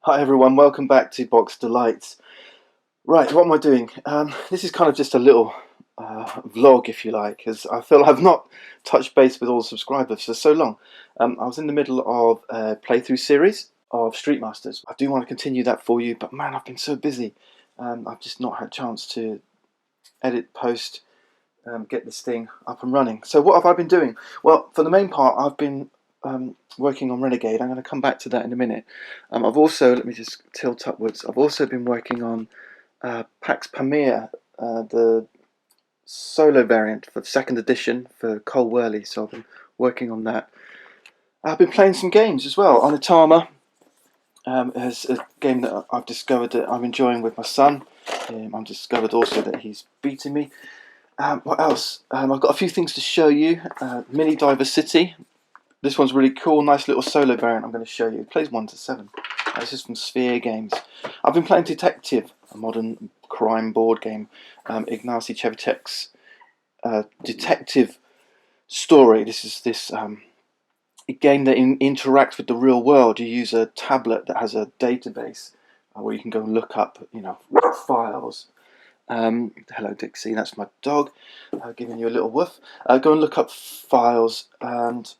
Hi everyone, welcome back to Box Delights. Right, what am I doing? This is kind of just a little vlog, if you like, as I feel I've not touched base with all the subscribers for so long. I was in the middle of a playthrough series of Street Masters. I do want to continue that for you, but man, I've been so busy. I've just not had a chance to edit, post, get this thing up and running. So what have I been doing? Well, for the main part, I've been working on Renegade. I'm going to come back to that in a minute. I've also, let me just tilt upwards, I've also been working on Pax Pamir, the solo variant for the 2nd edition for Cole Worley, so I've been working on that. I've been playing some games as well. Onitama is a game that I've discovered that I'm enjoying with my son. I've discovered also that he's beating me. What else? I've got a few things to show you. Mini Diver City. This one's really cool, nice little solo variant I'm going to show you. It plays 1 to 7. This is from Sphere Games. I've been playing Detective, a modern crime board game. Ignacy Chevitek's detective story. This is a game that interacts with the real world. You use a tablet that has a database where you can go and look up, files. Hello Dixie, that's my dog, giving you a little woof. Go and look up files and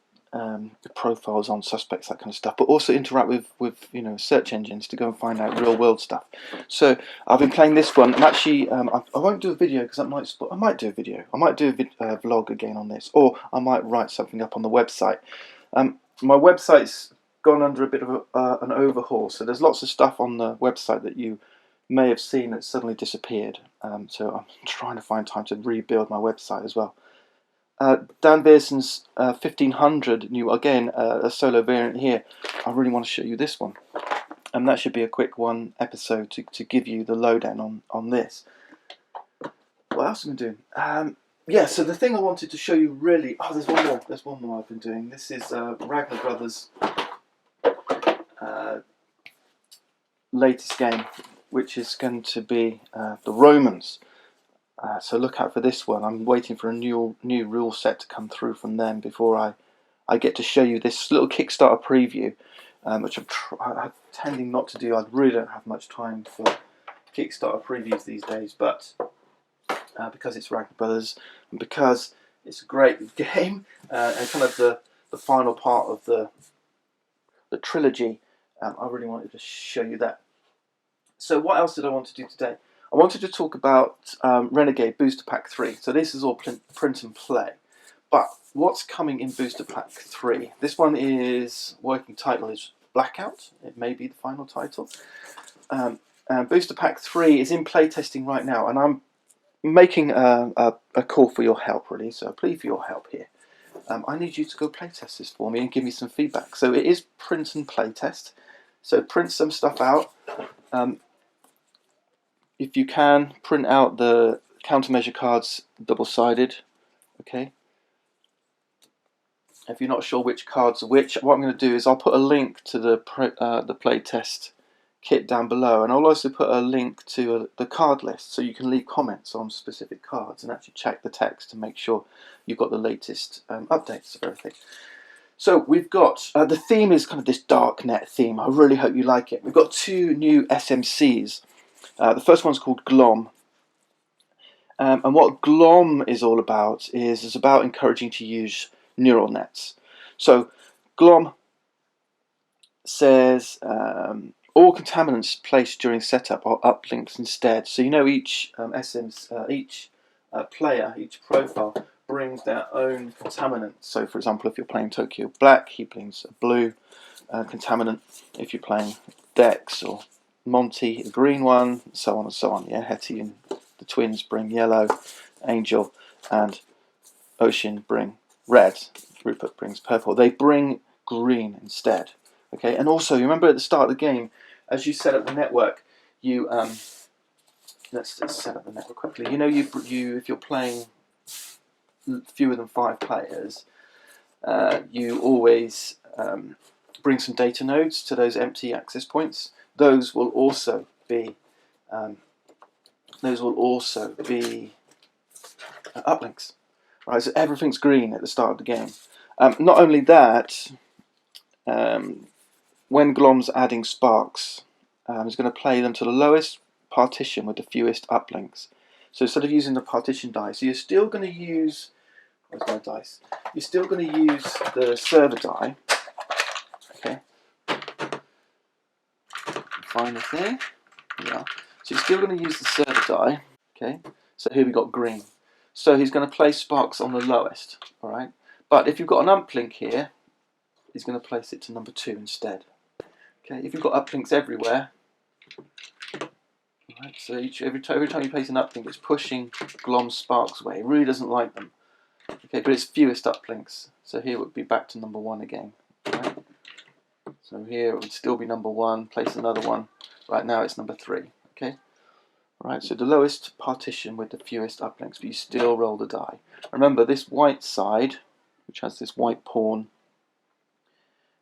profiles on suspects, that kind of stuff, but also interact with search engines to go and find out real world stuff. So I've been playing this one. I'm actually I won't do a video because I might do a video. I might do a vlog again on this, or I might write something up on the website. My website's gone under a bit of an overhaul, so there's lots of stuff on the website that you may have seen that suddenly disappeared. So I'm trying to find time to rebuild my website as well. Dan Beerson's 1500 new, again, a solo variant here. I really want to show you this one. And that should be a quick one episode to give you the lowdown on this. What else am I doing? Yeah, so the thing I wanted to show you really... Oh, there's one more. There's one more I've been doing. This is Ragnar Brothers' latest game, which is going to be the Romans. So look out for this one. I'm waiting for a new rule set to come through from them before I get to show you this little Kickstarter preview, which I'm tending not to do. I really don't have much time for Kickstarter previews these days, but because it's Ragnar Brothers and because it's a great game and kind of the final part of the trilogy, I really wanted to show you that. So what else did I want to do today? I wanted to talk about Renegade Booster Pack 3. So this is all print and play. But what's coming in Booster Pack 3? This one is, working title is Blackout. It may be the final title. And Booster Pack 3 is in playtesting right now. And I'm making a call for your help, really. So a plea for your help here. I need you to go playtest this for me and give me some feedback. So it is print and playtest. So print some stuff out. If you can, print out the countermeasure cards double-sided, okay? If you're not sure which cards are which, what I'm going to do is I'll put a link to the playtest kit down below, and I'll also put a link to the card list so you can leave comments on specific cards and actually check the text to make sure you've got the latest updates of everything. So we've got, the theme is kind of this dark net theme. I really hope you like it. We've got 2 new SMCs. The first one's called Glom. And what Glom is all about is it's about encouraging to use neural nets. So Glom says all contaminants placed during setup are uplinks instead. So each player, each profile brings their own contaminant. So for example, if you're playing Tokyo Black, he brings a blue contaminant. If you're playing Dex or Monty, a green one, so on and so on. Yeah, Hetty and the twins bring yellow, Angel and Ocean bring red, Rupert brings purple. They bring green instead. Okay, and also you remember at the start of the game, as you set up the network, you let's set up the network quickly. If you're playing fewer than 5 players, you always bring some data nodes to those empty access points. Those will also be uplinks. Right, so everything's green at the start of the game. Not only that, when Glom's adding sparks is going to play them to the lowest partition with the fewest uplinks. So instead of using the partition die, so you're still going to use, where's my dice? You're still going to use the server die. Okay. Find the thing. Yeah. So you're still going to use the server die. Okay. So here we got green. So he's going to place sparks on the lowest. All right. But if you've got an uplink here, he's going to place it to number 2 instead. Okay. If you've got uplinks everywhere. Right, so every time you place an uplink, it's pushing Glom's sparks away. It really doesn't like them. Okay, but it's fewest uplinks. So here it would be back to number 1 again. Right? So here it would still be number 1. Place another one. Right now it's number 3. Okay. Right. So the lowest partition with the fewest uplinks, but you still roll the die. Remember this white side, which has this white pawn.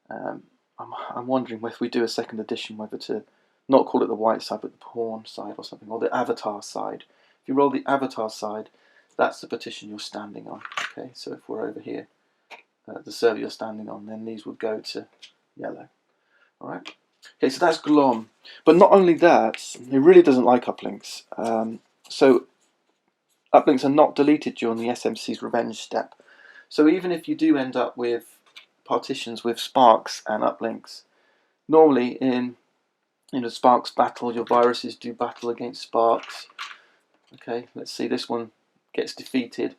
I'm wondering if we do a second edition, whether to not call it the white side, but the pawn side or something, or the avatar side. If you roll the avatar side, that's the partition you're standing on. Okay, so if we're over here, the server you're standing on, then these would go to yellow. All right. Okay, so that's Glom. But not only that, he really doesn't like uplinks. So uplinks are not deleted during the SMC's revenge step. So even if you do end up with partitions with sparks and uplinks, normally in a sparks battle, your viruses do battle against sparks. Okay, let's see, this one gets defeated,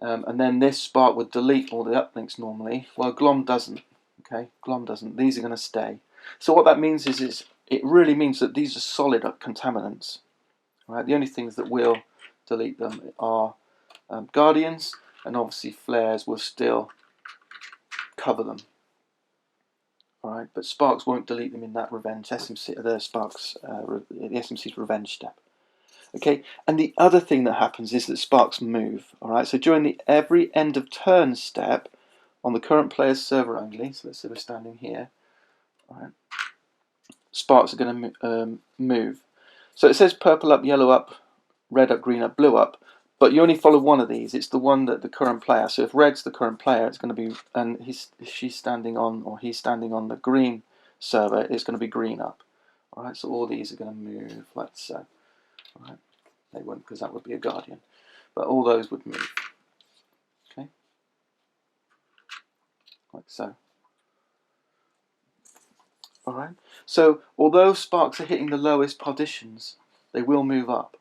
and then this spark would delete all the uplinks normally. Well, Glom doesn't. Okay, Glom doesn't. These are going to stay. So what that means is it really means that these are solid contaminants. Right, the only things that will delete them are guardians, and obviously flares will still cover them. Alright, but sparks won't delete them in that revenge SMC. The sparks, the SMC's revenge step. Okay, and the other thing that happens is that sparks move. Alright, so during the every end of turn step on the current player's server only. So let's say we're standing here. Alright, sparks are going to move. So it says purple up, yellow up, red up, green up, blue up. But you only follow one of these. It's the one that the current player. So if red's the current player, it's going to be, and she's standing on, or he's standing on the green server, it's going to be green up. All right. So all these are going to move like so. All right. They wouldn't, because that would be a guardian. But all those would move. Okay. Like so. All right. So although sparks are hitting the lowest partitions, they will move up.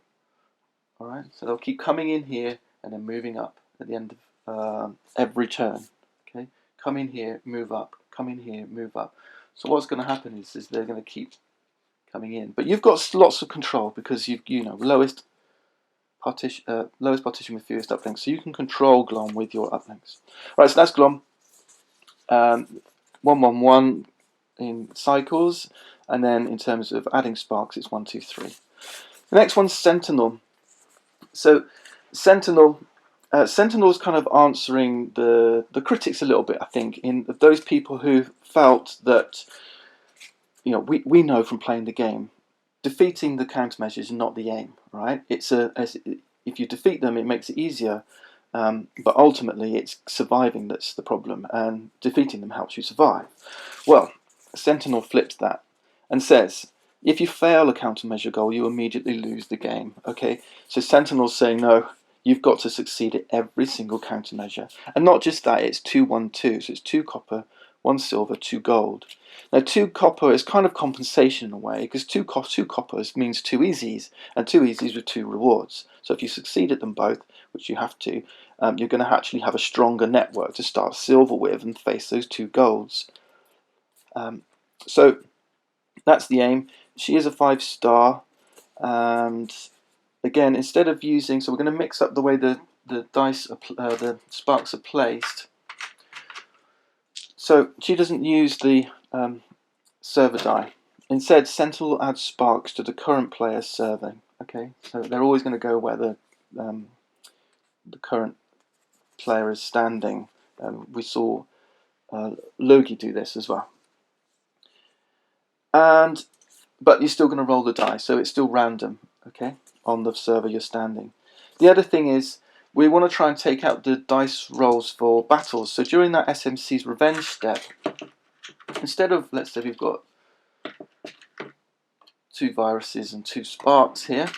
Alright, so they'll keep coming in here and then moving up at the end of every turn. Okay, come in here, move up, come in here, move up. So what's going to happen is they're going to keep coming in. But you've got lots of control because you know lowest partition with fewest uplinks, so you can control Glom with your uplinks. Right, so that's Glom. 1-1-1 in cycles, and then in terms of adding sparks, it's 1-2-3. The next one's Sentinel. So Sentinel is kind of answering the critics a little bit, I think, in those people who felt that, you know, we know from playing the game, defeating the countermeasures is not the aim, right? If you defeat them, it makes it easier, but ultimately it's surviving that's the problem, and defeating them helps you survive. Well, Sentinel flips that and says, if you fail a countermeasure goal, you immediately lose the game. Okay, so Sentinel's saying no, you've got to succeed at every single countermeasure, and not just that. It's 2-1-2, so it's 2 copper, 1 silver, 2 gold. Now 2 copper is kind of compensation in a way, because 2 coppers means 2 easies, and 2 easies with 2 rewards. So if you succeed at them both, which you have to, you're going to actually have a stronger network to start silver with and face those 2 golds. So that's the aim. She is a 5-star, and again, instead of using, so we're going to mix up the way the the sparks are placed. So she doesn't use the server die. Instead, Sentinel adds sparks to the current player's serving. Okay, so they're always going to go where the current player is standing. We saw Logi do this as well. But you're still going to roll the die, so it's still random, okay, on the server you're standing. The other thing is, we want to try and take out the dice rolls for battles. So during that SMC's revenge step, instead of, let's say we've got 2 viruses and 2 sparks here.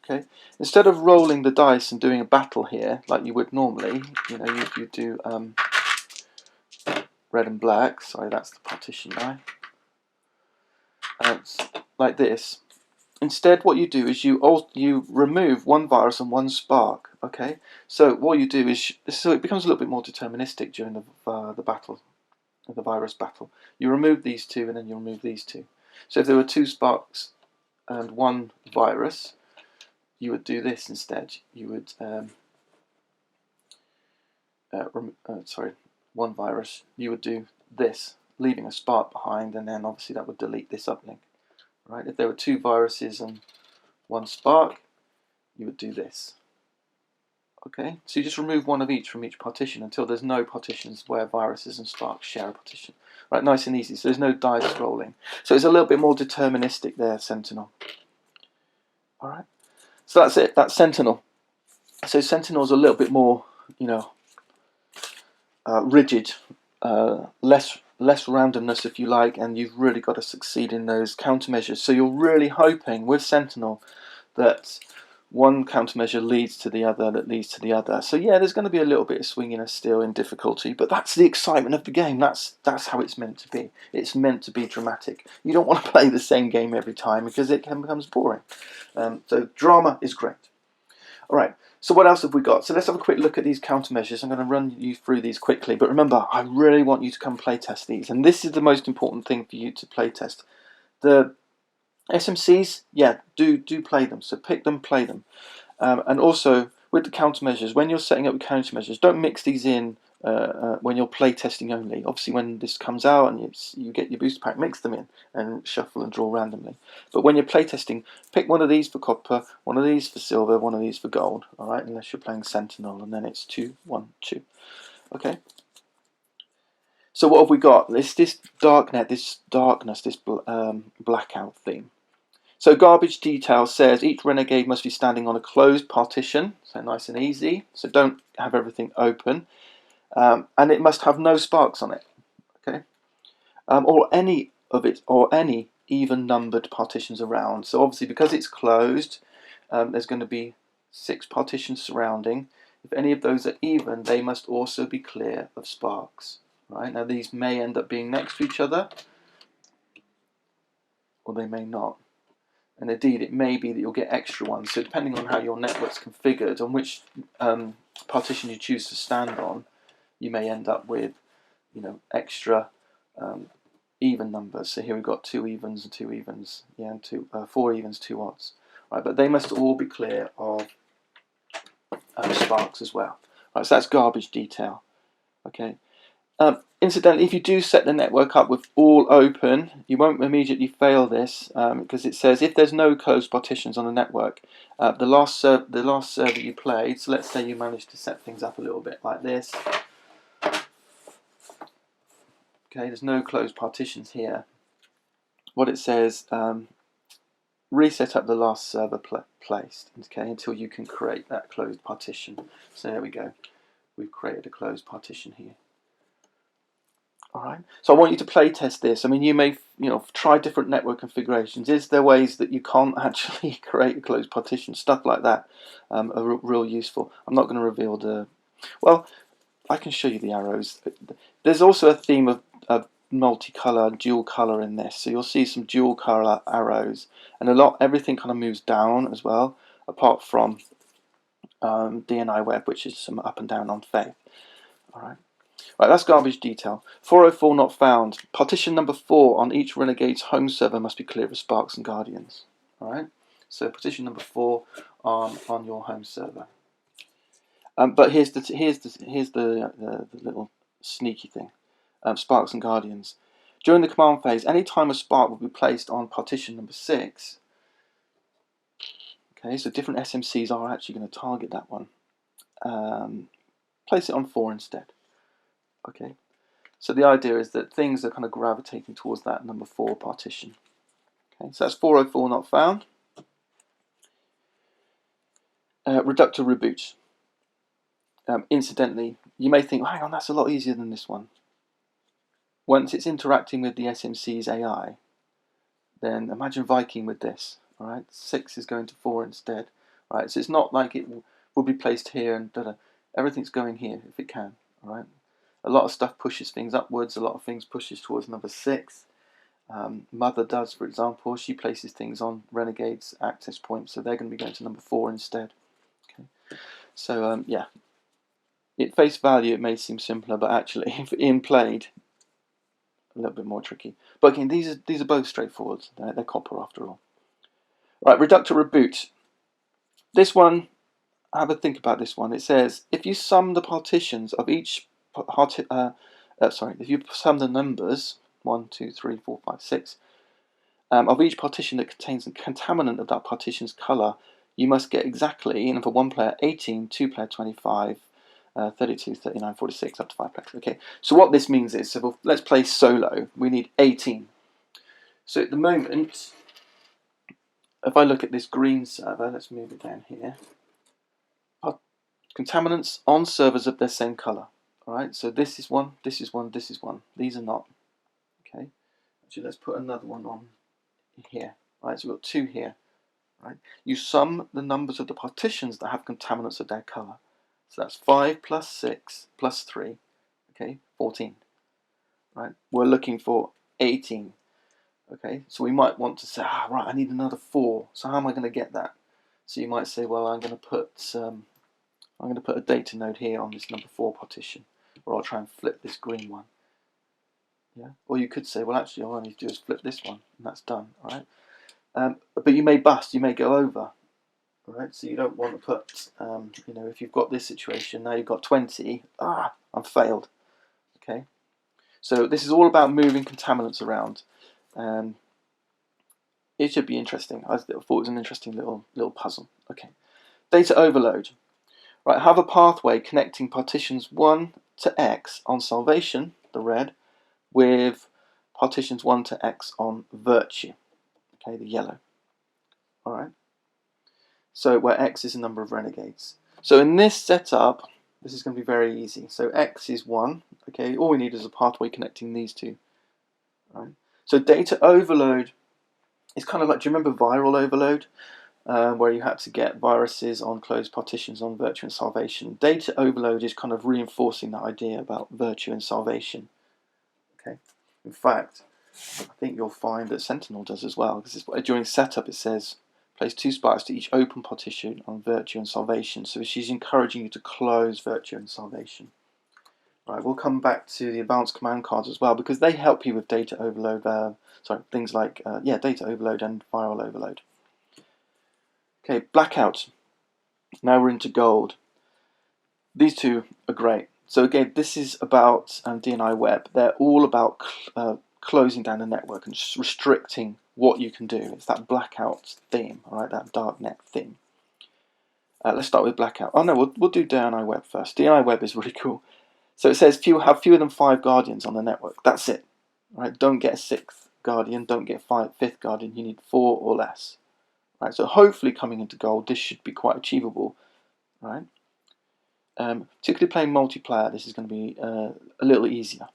Okay, instead of rolling the dice and doing a battle here like you would normally, you know, you do red and black. Sorry, that's the partition die. Like this. Instead, what you do is you remove 1 virus and 1 spark. Okay, so what you do is, so it becomes a little bit more deterministic during the battle, the virus battle. You remove these 2 and then you remove these 2. So if there were 2 sparks and 1 virus, you would do this instead. You would sorry, 1 virus. You would do this, leaving a spark behind, and then obviously that would delete this uplink. Right? If there were 2 viruses and 1 spark, you would do this. Okay, so you just remove 1 of each from each partition until there's no partitions where viruses and sparks share a partition. Right, nice and easy. So there's no dice rolling. So it's a little bit more deterministic there, Sentinel. All right. So that's it. That's Sentinel. So Sentinel's a little bit more, you know, rigid, less randomness, if you like, and you've really got to succeed in those countermeasures. So you're really hoping with Sentinel that one countermeasure leads to the other, that leads to the other. So yeah, there's going to be a little bit of swinginess still in difficulty, but that's the excitement of the game. That's how it's meant to be. It's meant to be dramatic. You don't want to play the same game every time because it becomes boring. So drama is great. All right, so what else have we got? So let's have a quick look at these countermeasures. I'm going to run you through these quickly, but remember, I really want you to come play test these, and this is the most important thing for you to play test. The SMCs, yeah, do play them. So pick them, play them. And also, with the countermeasures, when you're setting up your countermeasures, don't mix these in when you're play testing only. Obviously, when this comes out and you get your booster pack, mix them in and shuffle and draw randomly. But when you're play testing, pick one of these for copper, one of these for silver, one of these for gold. All right, unless you're playing Sentinel, and then it's 2, 1, 2. Okay. So what have we got? This darknet, this darkness, this blackout theme. So garbage detail says each Renegade must be standing on a closed partition, so nice and easy. So don't have everything open, and it must have no sparks on it, okay, or any even numbered partitions around. So obviously, because it's closed, there's going to be 6 partitions surrounding. If any of those are even, they must also be clear of sparks. Right, now these may end up being next to each other, or they may not. And indeed, it may be that you'll get extra ones. So depending on how your network's configured, on which partition you choose to stand on, you may end up with, you know, extra even numbers. So here we've got 2 evens and 2 evens, yeah, and 4 evens, 2 odds. Right, but they must all be clear of sparks as well. Right, so that's garbage detail. Okay. Incidentally, if you do set the network up with all open, you won't immediately fail this because it says if there's no closed partitions on the network, the last server you played. So let's say you managed to set things up a little bit like this. Okay, there's no closed partitions here. What it says, reset up the last server placed. Okay, until you can create that closed partition. So there we go. We've created a closed partition here. Alright, so I want you to play test this. I mean, you may, try different network configurations. Is there ways that you can't actually create a closed partition? Stuff like that are real useful. I'm not going to reveal the... Well, I can show you the arrows. There's also a theme of multicolour, dual colour in this. So you'll see some dual colour arrows. And everything kind of moves down as well, apart from DNI Web, which is some up and down on Faith. Alright. Right, that's garbage detail. 404 not found. Partition number 4 on each Renegade's home server must be clear of sparks and guardians. Alright, so partition number 4 on your home server. But here's the little sneaky thing. Sparks and guardians. During the command phase, any time a spark will be placed on partition number 6. Okay, so different SMCs are actually going to target that one. Place it on 4 instead. Okay, so the idea is that things are kind of gravitating towards that number 4 partition. Okay, so that's 404 not found. Reductor reboot. Incidentally, you may think, hang on, that's a lot easier than this one. Once it's interacting with the SMC's AI, then imagine Viking with this. All right, 6 is going to 4 instead. All right, so it's not like it will be placed here and da-da. Everything's going here if it can. All right, a lot of stuff pushes things upwards. A lot of things pushes towards number 6. Mother does, for example, she places things on Renegade's access point, so they're going to be going to number 4 instead. Okay, so yeah, at face value it may seem simpler, but actually, if in played, a little bit more tricky. But again, these are both straightforward. They're copper after all. Right, reductor reboot. This one, have a think about this one. It says if you sum the partitions of each if you sum the numbers 1, 2, 3, 4, 5, 6 of each partition that contains a contaminant of that partition's color, you must get exactly, for one player 18, two player 25, 32, 39, 46, up to 5 players. Okay, so what this means is, so let's play solo, we need 18. So at the moment, if I look at this green server, let's move it down here, contaminants on servers of their same color. Alright, so this is one, this is one, this is one. These are not. Okay, actually let's put another one on here. Right, so we've got 2 here. Right, you sum the numbers of the partitions that have contaminants of their color. So that's 5 plus 6 plus 3, okay, 14. Right, we're looking for 18. Okay, so we might want to say, right, I need another 4. So how am I going to get that? So you might say, well, I'm going to put a data node here on this number 4 partition, or I'll try and flip this green one. Yeah, or you could say, well, actually, all I need to do is flip this one, and that's done. All right, but you may bust, you may go over. All right, so you don't want to put, if you've got this situation now, you've got 20. I'm failed. Okay, so this is all about moving contaminants around. It should be interesting. I thought it was an interesting little puzzle. Okay, data overload. Right, have a pathway connecting partitions 1 to X on salvation, the red, with partitions 1 to X on virtue, okay, the yellow. All right. So where X is the number of renegades. So in this setup, this is going to be very easy. So X is 1. Okay, all we need is a pathway connecting these two. Right. So data overload is kind of like, do you remember viral overload? Where you had to get viruses on closed partitions on virtue and salvation. Data overload is kind of reinforcing that idea about virtue and salvation. Okay. In fact, I think you'll find that Sentinel does as well, because during setup it says place 2 spikes to each open partition on virtue and salvation. So she's encouraging you to close virtue and salvation. Right, we'll come back to the advanced command cards as well, because they help you with data overload. Things like data overload and viral overload. Okay, Blackout. Now we're into gold. These two are great. So again, this is about DNI web. They're all about closing down the network and just restricting what you can do. It's that blackout theme, all right, that darknet theme. Let's start with Blackout. Oh no, we'll do DNI web first. DNI web is really cool. So it says have fewer than 5 guardians on the network. That's it. All right, don't get a 6th guardian. Don't get a 5th guardian. You need 4 or less. Right, so hopefully coming into gold, this should be quite achievable, right? Particularly playing multiplayer, this is going to be a little easier,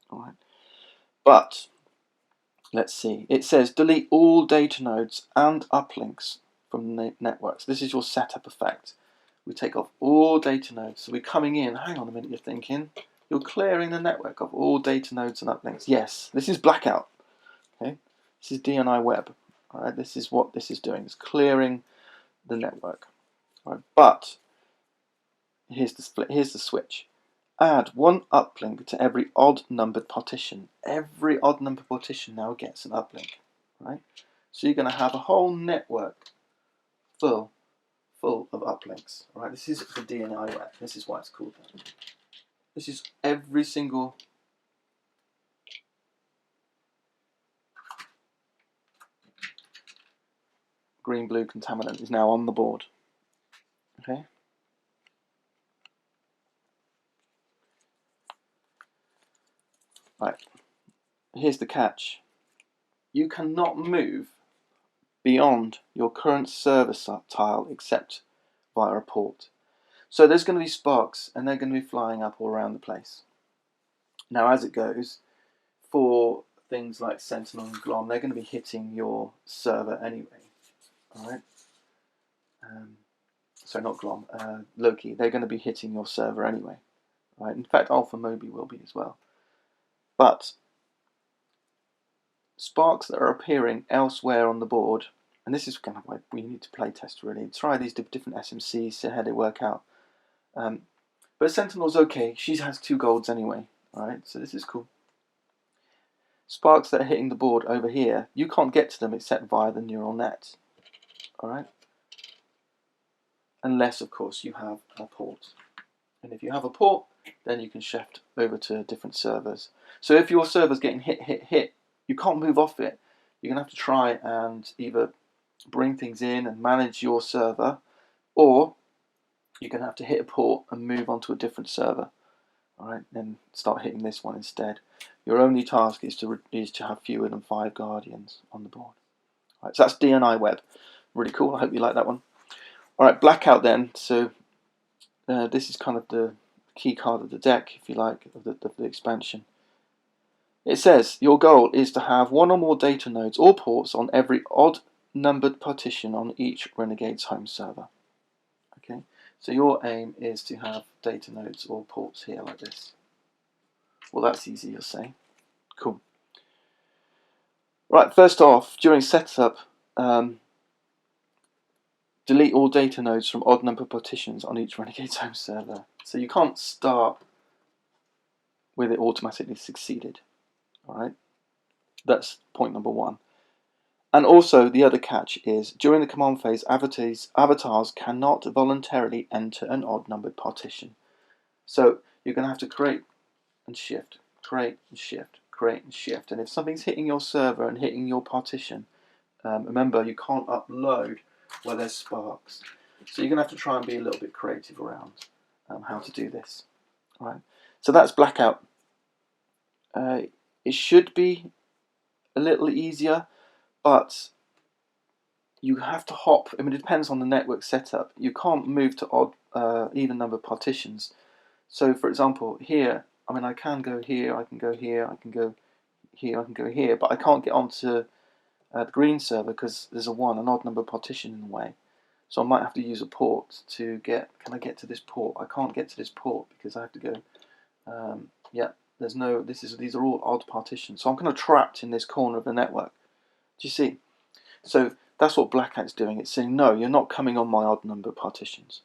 all right? But let's see. It says delete all data nodes and uplinks from the networks. This is your setup effect. We take off all data nodes. So we're coming in. Hang on a minute, you're thinking. You're clearing the network of all data nodes and uplinks. Yes, this is Blackout. Okay, this is DNI web. All right, this is what this is doing. It's clearing the network. All right, but here's the split. Here's the switch. Add 1 uplink to every odd-numbered partition. Every odd-numbered partition now gets an uplink. Right. So you're going to have a whole network full of uplinks. All right. This is the DNI web. This is why it's called that. This is every single green-blue contaminant is now on the board. Okay. Right. Here's the catch. You cannot move beyond your current server tile except via a port. So there's going to be sparks, and they're going to be flying up all around the place. Now, as it goes, for things like Sentinel and Glom, they're going to be hitting your server anyway. Alright? Sorry, not Glom, Loki. They're going to be hitting your server anyway. Right? In fact, Alpha Moby will be as well. But sparks that are appearing elsewhere on the board, and this is kind of why we need to play test really, try these different SMCs, see how they work out. But Sentinel's okay, she has 2 golds anyway, alright, so this is cool. Sparks that are hitting the board over here, you can't get to them except via the neural net, alright? Unless, of course, you have a port. And if you have a port, then you can shift over to different servers. So if your server's getting hit, you can't move off it. You're going to have to try and either bring things in and manage your server, or you're going to have to hit a port and move on to a different server. Alright, then start hitting this one instead. Your only task is to have fewer than 5 guardians on the board. Alright, so that's DNI Web. Really cool, I hope you like that one. Alright, Blackout then. So this is kind of the key card of the deck, if you like, of the expansion. It says your goal is to have 1 or more data nodes or ports on every odd numbered partition on each Renegade's home server. Okay, so your aim is to have data nodes or ports here like this. Well, that's easy, you'll say. Cool. Right, first off, during setup, delete all data nodes from odd number partitions on each Renegade's home server. So you can't start with it automatically succeeded. Alright, that's point number 1. And also the other catch is during the command phase, avatars cannot voluntarily enter an odd numbered partition. So you're going to have to create and shift, create and shift, create and shift. And if something's hitting your server and hitting your partition, remember you can't upload where there's sparks. So you're going to have to try and be a little bit creative around how to do this. Right. So that's Blackout. It should be a little easier, but you have to hop. I mean, it depends on the network setup. You can't move to odd, even number partitions. So, for example, here, I mean, I can go here, I can go here, I can go here, I can go here, but I can't get onto the green server because there's an odd number partition in the way. So I might have to use a port to get. Can I get to this port? I can't get to this port because I have to go. Yeah. There's no. These are all odd partitions, so I'm kind of trapped in this corner of the network. Do you see? So that's what Blackout's doing. It's saying no, you're not coming on my odd number partitions.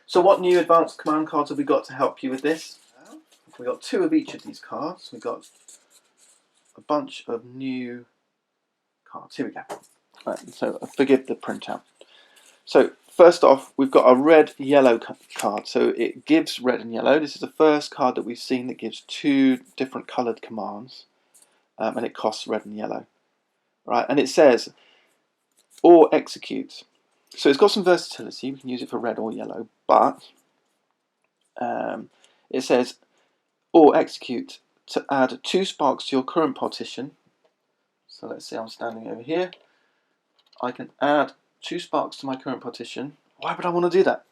So what new advanced command cards have we got to help you with this? We've got 2 of each of these cards. We've got a bunch of new cards. Here we go. Right, so forgive the printout. So first off, we've got a red-yellow card. So it gives red and yellow. This is the first card that we've seen that gives 2 different coloured commands, and it costs red and yellow. Right, and it says or execute. So it's got some versatility. We can use it for red or yellow, but it says or execute to add 2 sparks to your current partition. So let's say I'm standing over here. I can add 2 sparks to my current partition. Why would I want to do that?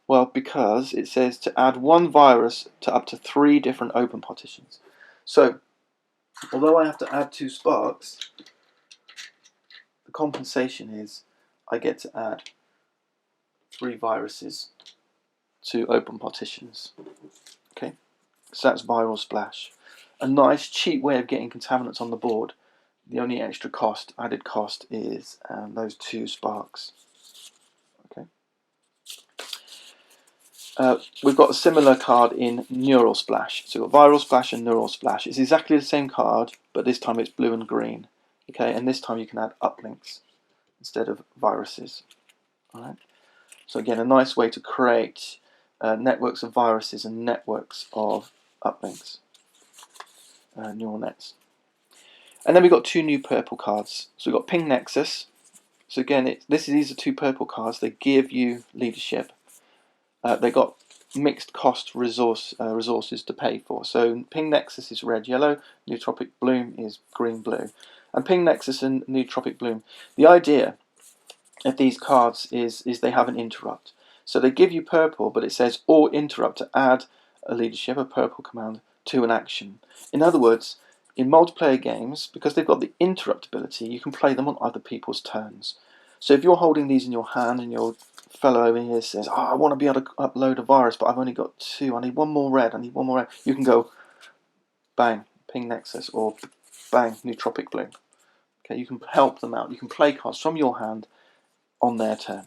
Well, because it says to add 1 virus to up to 3 different open partitions. So, although I have to add 2 sparks, the compensation is I get to add 3 viruses to open partitions. Okay, so that's Viral Splash. A nice, cheap way of getting contaminants on the board. The only extra cost, added cost, is those 2 sparks. Okay. We've got a similar card in Neural Splash. So we've got Viral Splash and Neural Splash. It's exactly the same card, but this time it's blue and green. Okay, and this time you can add uplinks instead of viruses. All right. So again, a nice way to create networks of viruses and networks of uplinks, neural nets. And then we've got 2 new purple cards. So we've got Ping Nexus. So again, these are 2 purple cards. They give you leadership. They got mixed cost resources to pay for. So Ping Nexus is red-yellow, Nootropic Bloom is green-blue. And Ping Nexus and Nootropic Bloom, the idea of these cards is they have an interrupt. So they give you purple, but it says or interrupt to add a leadership, a purple command, to an action. In other words, in multiplayer games, because they've got the interrupt ability, you can play them on other people's turns. So if you're holding these in your hand and your fellow over here says, oh, I want to be able to upload a virus, but I've only got 2, I need one more red, you can go bang, ping Nexus, or bang, nootropic bloom. Okay, you can help them out. You can play cards from your hand on their turn.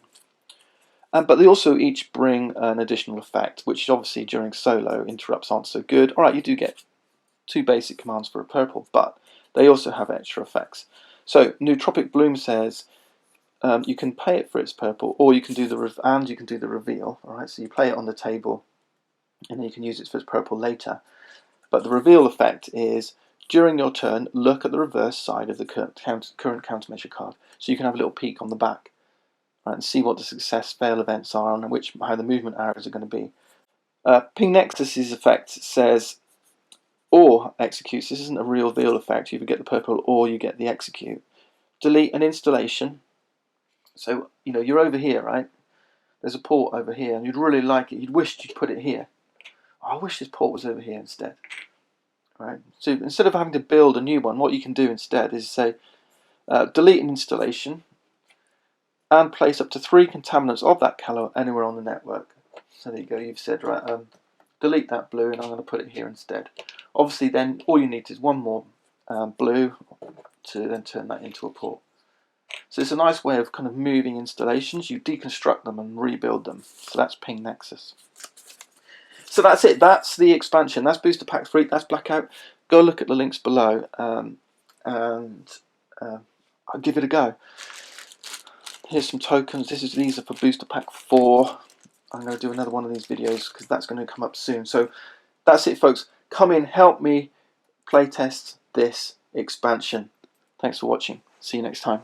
But they also each bring an additional effect, which obviously during solo interrupts aren't so good. Alright, you do get 2 basic commands for a purple, but they also have extra effects. So Nootropic Bloom says you can pay it for its purple, or you can do the reveal. Alright, so you play it on the table, and then you can use it for its purple later. But the reveal effect is during your turn, look at the reverse side of the current countermeasure card, so you can have a little peek on the back. Right, and see what the success fail events are and how the movement arrows are going to be. Ping Nexus's effect says or executes. This isn't a real reveal effect. You either get the purple or you get the execute. Delete an installation. So you're over here, right? There's a port over here, and you'd really like it. You'd wish you'd put it here. Oh, I wish this port was over here instead. Right. So instead of having to build a new one, what you can do instead is say delete an installation and place up to 3 contaminants of that colour anywhere on the network. So there you go, you've said, right, delete that blue and I'm going to put it here instead. Obviously then all you need is one more blue to then turn that into a port. So it's a nice way of kind of moving installations. You deconstruct them and rebuild them. So that's Ping Nexus. So that's it, that's the expansion. That's Booster Pack 3, that's Blackout. Go look at the links below and I'll give it a go. Here's some tokens. These are for Booster Pack 4. I'm going to do another one of these videos because that's going to come up soon. So that's it, folks. Come in, help me playtest this expansion. Thanks for watching. See you next time.